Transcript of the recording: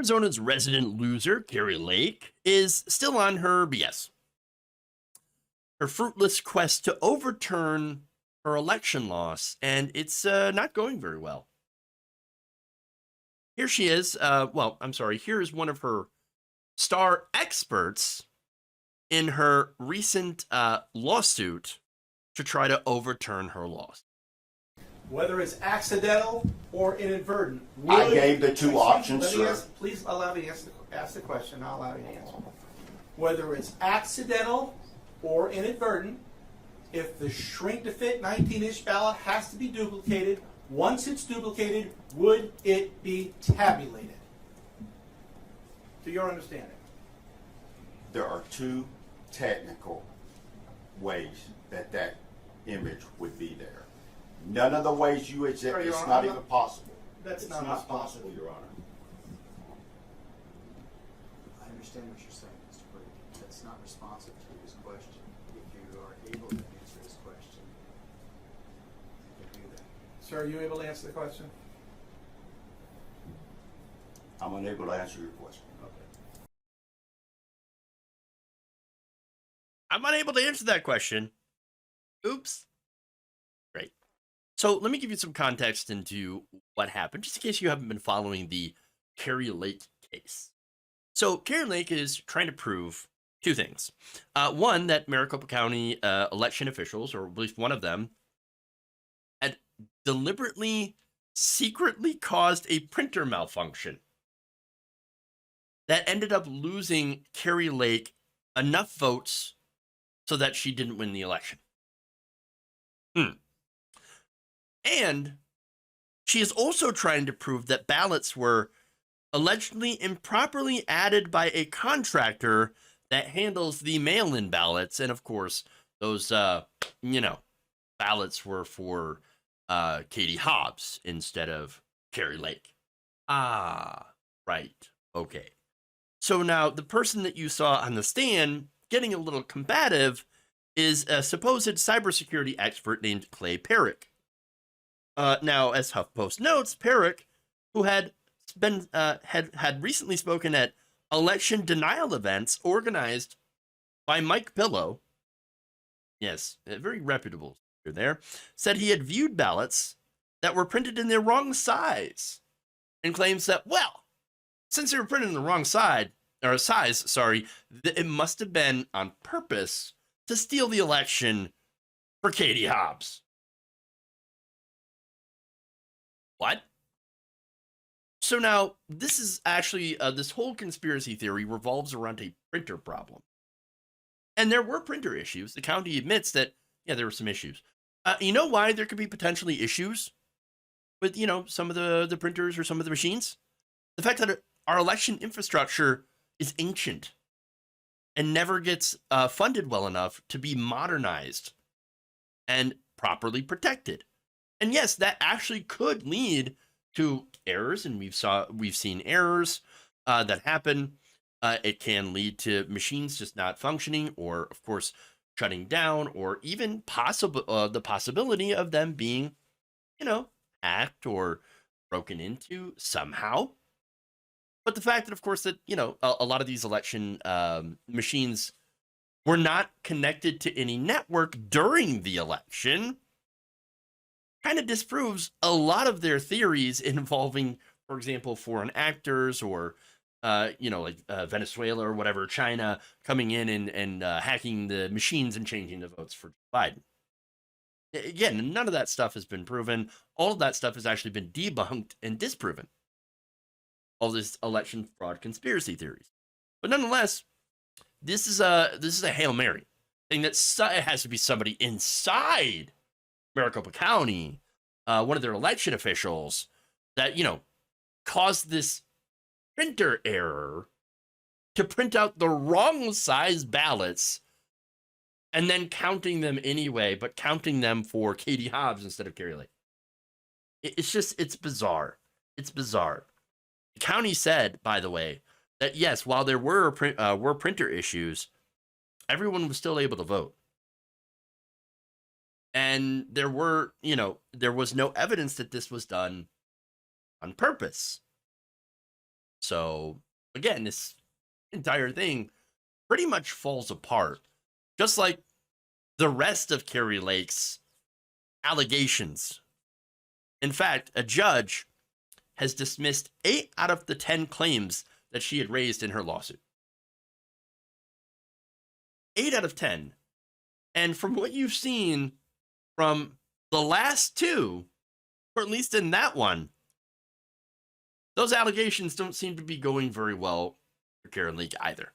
Arizona's resident loser, Kari Lake, is still on her BS. Her fruitless quest to overturn her election loss, and it's not going very well. Here she is. Here is one of her star experts in her recent lawsuit to try to overturn her loss. Whether it's accidental or inadvertent. I gave the two options, sir. Please allow me to ask the question. I'll allow you to answer. Whether it's accidental or inadvertent, if the shrink-to-fit 19-inch ballot has to be duplicated, once it's duplicated, would it be tabulated? To your understanding. There are two technical ways that image would be there. None of the ways you had said, it's not even possible. That's it's not possible, Your Honor. I understand what you're saying, Mr. Brady. That's not responsive to his question. If you are able to answer his question, you can do that. Sir, are you able to answer the question? I'm unable to answer your question. Okay. I'm unable to answer that question. Oops. Great. So let me give you some context into what happened, just in case you haven't been following the Kari Lake case. So Kari Lake is trying to prove two things. One, that Maricopa County election officials, or at least one of them, had deliberately, secretly caused a printer malfunction that ended up losing Kari Lake enough votes so that she didn't win the election. And she is also trying to prove that ballots were allegedly improperly added by a contractor that handles the mail-in ballots. And of course, those, ballots were for Katie Hobbs instead of Kari Lake. Ah, right. Okay. So now the person that you saw on the stand getting a little combative is a supposed cybersecurity expert named Clay Perrick. Now, as HuffPost notes, Perrick, who had been had recently spoken at election denial events organized by Mike Pillow, yes, a very reputable there, said he had viewed ballots that were printed in the wrong size, and claims that, well, since they were printed in the wrong size, it must have been on purpose to steal the election for Katie Hobbs. What? So now, this is actually, this whole conspiracy theory revolves around a printer problem. And there were printer issues. The county admits that, yeah, there were some issues. You know why there could be potentially issues with, some of the printers or some of the machines? The fact that our election infrastructure is ancient and never gets funded well enough to be modernized and properly protected. And yes, that actually could lead to errors, and we've seen errors that happen. It can lead to machines just not functioning, or of course shutting down, or even the possibility of them being, hacked or broken into somehow. But the fact that, of course, that a lot of these election machines were not connected to any network during the election kind of disproves a lot of their theories involving, for example, foreign actors or, Venezuela or whatever, China coming in and hacking the machines and changing the votes for Biden. Again, none of that stuff has been proven. All of that stuff has actually been debunked and disproven. All this election fraud conspiracy theories. But nonetheless, this is a Hail Mary thing that it has to be somebody inside Maricopa County, one of their election officials, that, caused this printer error to print out the wrong size ballots and then counting them anyway, but counting them for Katie Hobbs instead of Kari Lake. It's bizarre. It's bizarre. The county said, by the way, that yes, while there were printer issues, everyone was still able to vote. And there was no evidence that this was done on purpose. So again, this entire thing pretty much falls apart, just like the rest of Kari Lake's allegations. In fact, a judge has dismissed 8 out of the 10 claims that she had raised in her lawsuit. 8 out of 10. And from what you've seen from the last 2, or at least in that one, those allegations don't seem to be going very well for Kari Lake either.